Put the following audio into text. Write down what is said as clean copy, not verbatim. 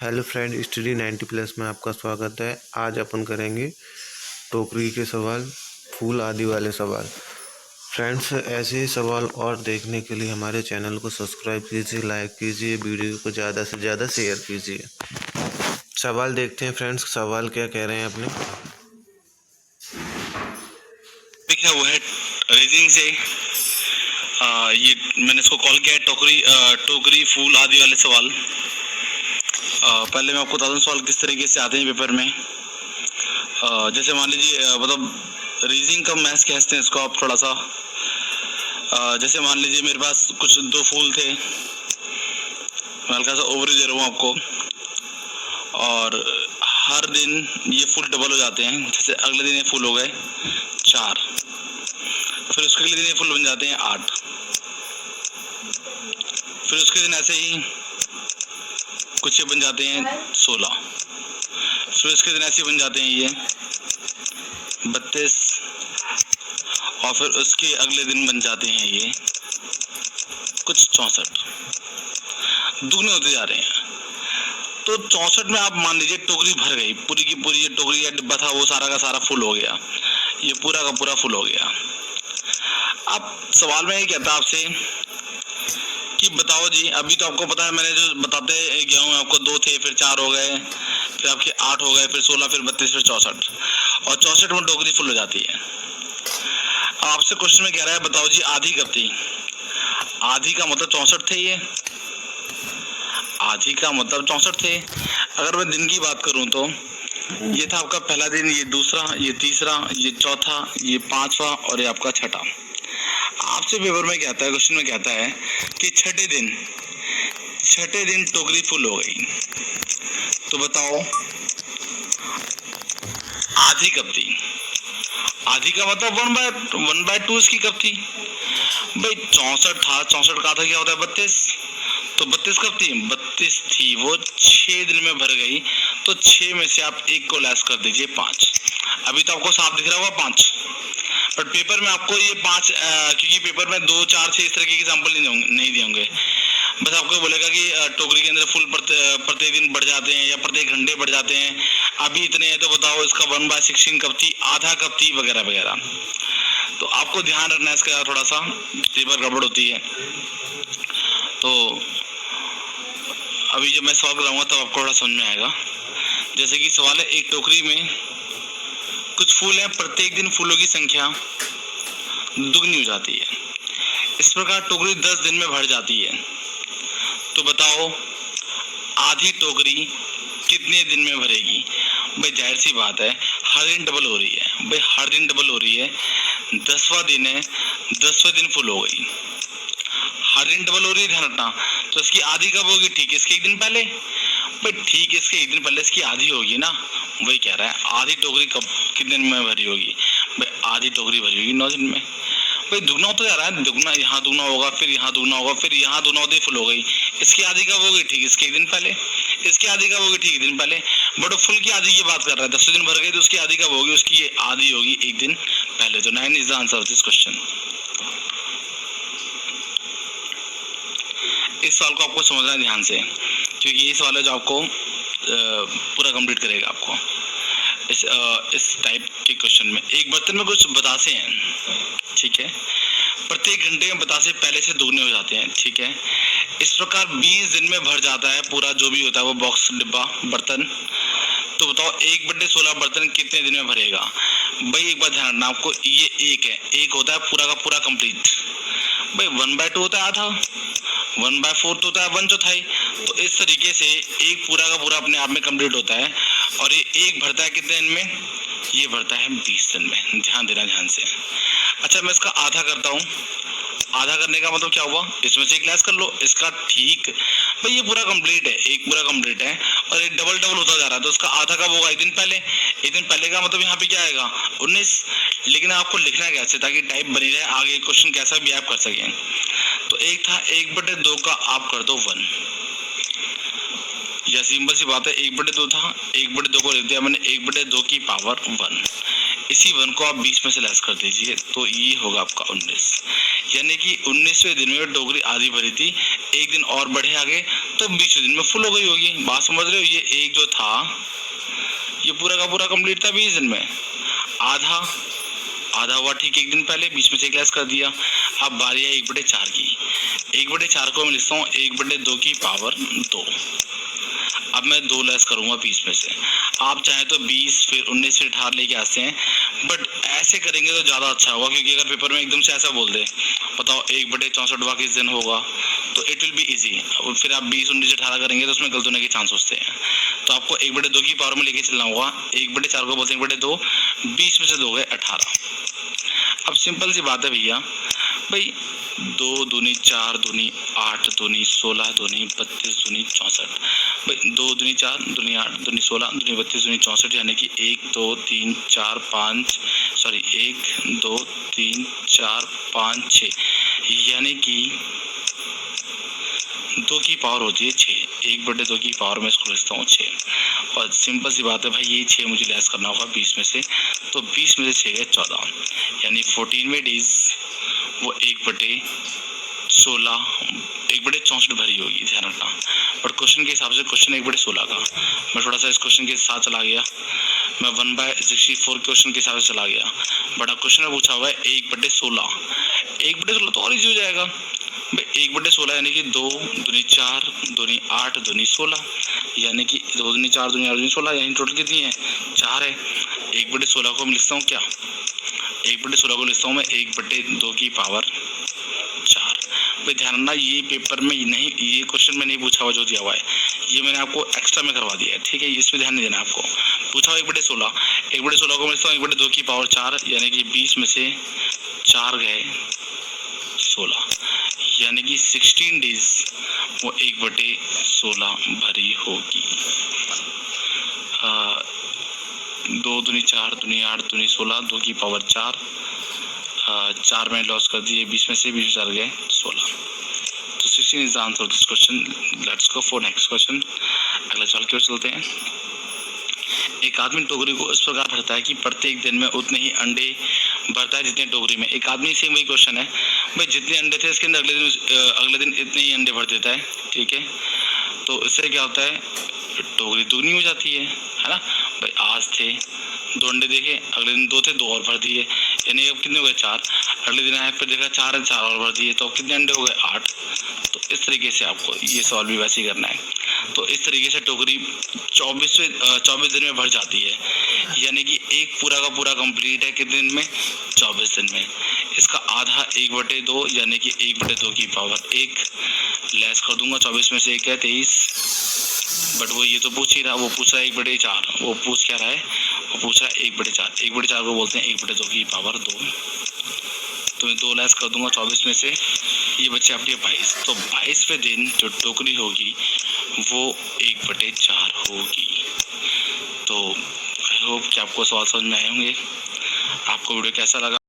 Hello friend, study 90+ में आपका स्वागत है। आज अपन करेंगे टोकरी के सवाल, फूल आदि वाले सवाल। फ्रेंड्स, ऐसे ही सवाल और देखने के लिए हमारे चैनल को सब्सक्राइब कीजिए, लाइक कीजिए, वीडियो को ज़्यादा से ज़्यादा शेयर कीजिए। सवाल देखते हैं फ्रेंड्स, सवाल क्या कह रहे हैं अपने। देखिए वो है रीजनिंग से ये मैंने इसको कॉल किया है टोकरी फूल आदि वाले सवाल। पहले मैं आपको बता दूं सवाल किस तरीके से आते हैं पेपर में। जैसे मान लीजिए मतलब रीजनिंग का मैथ्स कहते हैं इसको आप थोड़ा सा। जैसे मान लीजिए मेरे पास कुछ दो फूल थे, मैं हल्का सा ओवरव्यू दे रहा हूँ आपको, और हर दिन ये फूल डबल हो जाते हैं। जैसे अगले दिन ये फूल हो गए 4, फिर उसके अगले दिन ये फूल बन जाते हैं 8, फिर उसके दिन ऐसे ही कुछ ये बन जाते हैं 16, फिर उसके दिन ऐसे बन जाते हैं ये 32, और फिर उसके अगले दिन बन जाते हैं ये कुछ 64। दुगने होते जा रहे हैं। तो 64 में आप मान लीजिए टोकरी भर गई, पूरी की पूरी ये टोकरी या डिब्बा था वो सारा का सारा फुल हो गया, ये पूरा का पूरा फुल हो गया। अब सवाल में ये कहता आपसे कि बताओ जी, अभी तो आपको पता है मैंने जो बताते गया हूँ आपको, 2 थे, फिर 4 हो गए, फिर आपके 8 हो गए, फिर 16, फिर 32, फिर 64, और 64 में टोकरी फुल हो जाती है। आपसे क्वेश्चन में कह रहा है बताओ जी आधी कब थी। आधी का मतलब 64 थे, ये आधी का मतलब 64 थे। अगर मैं दिन की बात करूं तो ये था आपका पहला दिन, ये दूसरा, ये तीसरा, ये चौथा, ये पांचवा, और ये आपका छठा। आपसे पेपर में कहता है, क्वेश्चन में कहता है कि छठे दिन टोकरी फुल हो गई, तो बताओ आधी कब थी। आधी का मतलब 1/2 इसकी कब थी भाई। 64 था, 64 का आधा क्या होता है 32, तो 32 कब थी, 32 थी वो 6 दिन में भर गई, तो 6 में से आप 1 को लेस कर दीजिए 5। अभी तो आपको साफ दिख रहा होगा 5, पर पेपर में आपको ये 5 क्योंकि पेपर में 2, 4, 6 इस तरह के एग्जाम्पल नहीं दिए होंगे। बस आपको बोलेगा कि टोकरी के अंदर फूल प्रत्येक दिन बढ़ जाते हैं या प्रत्येक घंटे बढ़ जाते हैं, अभी इतने हैं, तो बताओ इसका 1/16 कब थी, आधा कब थी, वगैरह वगैरह। तो आपको ध्यान रखना है इसका, थोड़ा सा पेपर गड़बड़ होती है। तो अभी जब मैं सवाल कराऊंगा तब आपको थोड़ा समझ में आएगा। जैसे कि सवाल है, एक टोकरी में कुछ फूल हैं, प्रत्येक दिन फूलों की संख्या दुगनी हो जाती है। इस प्रकार टोकरी 10 दिन में भर जाती है, तो बताओ आधी टोकरी कितने दिन में भरेगी। भाई जाहिर सी बात है, हर दिन डबल हो रही है भाई, हर दिन डबल हो रही है। 10वां दिन है, 10वें दिन फुल हो गई, हर दिन डबल हो रही है, ध्यान रखना। तो इसकी आधी कब होगी, ठीक इसके एक दिन पहले। भाई ठीक इसके एक दिन पहले इसकी आधी होगी ना। वही कह रहा है आधी टोकरी कब कितने दिन में भरी होगी। भाई आधी टोकरी भरी होगी 9 दिन में। भाई दुगना होता जा रहा है, दुगना यहाँ दुगना होगा, फिर यहाँ दुगना होगा, फिर यहाँ दुगना होते फुल हो गई। इसकी आधी कब होगी, ठीक इसके एक दिन पहले। इसकी आधी कब होगी, ठीक एक दिन पहले। बट फुल की आधी की बात कर रहा है, 10 दिन भर गई, तो उसकी आधी कब होगी, उसकी आधी होगी एक दिन पहले। तो 9 is the answer of this question. इस सवाल को आपको समझना है ध्यान से, क्योंकि ये सवाल है जो आपको पूरा कंप्लीट करेगा आपको इस टाइप के क्वेश्चन में। एक बर्तन में कुछ बतासे हैं, ठीक है, प्रत्येक घंटे में बतासे पहले से दुगने हो जाते हैं, ठीक है। इस प्रकार 20 दिन में भर जाता है पूरा जो भी होता है वो बॉक्स, डिब्बा, बर्तन। तो बताओ 1/16 बर्तन कितने दिन में भरेगा। भाई एक बात ध्यान रखना आपको, ये एक होता है पूरा का पूरा कंप्लीट। भाई 1/2 होता है आधा, 1/4 होता है 1/4। तो इस तरीके से एक पूरा का पूरा अपने आप में कंप्लीट होता है, और ये एक भरता है कितने दिन में, ये भरता है 20 दिन में। ध्यान देना ध्यान से। अच्छा मैं इसका आधा करता हूँ। आधा करने का मतलब क्या हुआ, इसमें से एक लेस कर लो, इसका ठीक। भाई ये पूरा कंप्लीट है, एक पूरा कंप्लीट है, और ये डबल डबल होता जा रहा है, तो उसका आधा कब होगा, एक दिन पहले। एक दिन पहले का मतलब यहाँ पे क्या आएगा 19। लेकिन आपको लिखना कैसे ताकि टाइप बनी रहे, आगे क्वेश्चन कैसा भी आप कर सकें। तो एक था 1/2 का आप कर दो 1, या सिंपल सी बात है 1/2 था, 1/2 को लिख दिया मैंने 1/2 की पावर 1। इसी 1 को आप 20 में से लेस कर दीजिए तो ये होगा आपका 19। यानी कि 19वें दिन में टोकरी आधी भरी थी, एक दिन और बढ़े आगे तो 20वें दिन में फुल हो गई होगी। बात समझ रहे हो? ये एक जो था ये पूरा का पूरा कंप्लीट था 20 दिन में, आधा हुआ ठीक एक दिन पहले, 20 में से एक लेस कर दिया। अब बारी है 1/4 की। 1/4 को मैं लिखता हूँ 1/2 की पावर 2। अब मैं 2 लेस करूंगा 20 में से। आप चाहे तो 20 फिर 19 फिर 18 लेके आते हैं, बट ऐसे करेंगे तो ज़्यादा अच्छा होगा, क्योंकि अगर पेपर में एकदम से ऐसा बोल दे बताओ 1/64 किस दिन होगा तो इट विल बी इजी। फिर आप 20 19 18 करेंगे तो उसमें गलत होने के चांस होते हैं। तो आपको 1/2 की पावर में लेके चलना होगा। 1/4 को बोलते हैं 1/2, 20 में से 2 गए 18। अब सिंपल सी बात है भैया, भाई 2 दूनी 4 दूनी 8 दूनी 16 दूनी 32 दूनी 64। भाई 2 दूनी 4 दूनी 8 दूनी 16 दूनी 32 दूनी 64, यानी कि 1 2 3 4 5 सॉरी 1 2 3 4 5 6, यानी कि 2 की पावर होती है 6। 1/2 की पावर में इसको लिखता हूँ 6। और सिंपल सी बात है भाई, ये 6 मुझे लेस करना होगा 20 में से, तो 20 में से 6 गए 14, यानी 14वें डेज वो 1/16 1/64 भरी होगी, ध्यान रखना। बट क्वेश्चन के हिसाब से क्वेश्चन 1/16 का, मैं थोड़ा सा इस क्वेश्चन के साथ चला गया, मैं 1/64 क्वेश्चन के हिसाब से चला गया। बट क्वेश्चन में पूछा हुआ है 1/16, 1/16 तो और इजी हो जाएगा भाई। 1/16 यानी कि 2 दूनी 4 दूनी 8 दूनी 16, यानी कि 2 दूनी 4 दूनी 8 दूनी 16, यानी टोटल कितनी है 4 है। 1/16 को मैं लिखता हूँ क्या, 1/16 को लिखता हूँ मैं 1/2 की पावर 4। भाई ध्यान रखना, ये पेपर में नहीं, ये क्वेश्चन में नहीं पूछा हुआ जो दिया हुआ है, ये मैंने आपको एक्स्ट्रा में करवा दिया है, ठीक है। इस पे ध्यान नहीं देना आपको। पूछा हुआ 1/16, 1/16 को मैं लिखता हूँ 1/2 की पावर 4, यानी कि 20 में से 4 गए 16, यानी कि 16 डेज वो 1/16 भरी होगी। 2 दूनी 4 दूनी 8 दूनी 16, 2 की पावर 4, 4 में लॉस कर दिए 20 में से, 20 4 गए 16। तो 16 is the answer of this question. Let's go for next question. अगले सवाल की ओर चलते हैं। एक आदमी टोकरी को इस प्रकार भरता है कि प्रत्येक दिन में उतने ही अंडे भरता है जितने टोकरी में। एक आदमी से वही क्वेश्चन है भाई, जितने अंडे थे इसके अंदर अगले दिन इतने ही अंडे भर देता है, ठीक है। तो इससे क्या होता है, टोकरी दुगनी हो जाती है ना भाई। आज थे 2 अंडे देखे, अगले दिन 2 थे 2 और भर दिए, यानी अब कितने हो गए 4। अगले दिन आए फिर देखा 4 है 4 और भर दिए, तो अब कितने अंडे हो गए 8। तो इस तरीके से आपको ये सवाल भी वैसे ही करना है। तो इस तरीके से टोकरी 24 दिन में भर जाती है, यानी कि एक पूरा का पूरा कंप्लीट है कितने दिन में 24 दिन में। इसका आधा 1/2, यानी कि 1/2 की पावर 1 लेस कर दूंगा। 24 में से 1 है 23, बट वो ये तो पूछ ही रहा, वो पूछ रहा है 1/4, वो पूछ क्या रहा है, वो पूछ रहा है 1/4। 1/4 को बोलते हैं 1/2 की पावर 2, तो मैं 2 लेस कर दूंगा 24 में से, ये बच्चे अपने 22। तो 22वें दिन जो टोकरी होगी वो 1/4 होगी। तो आई होप कि आपको सवाल समझ में आए होंगे। आपको वीडियो कैसा लगा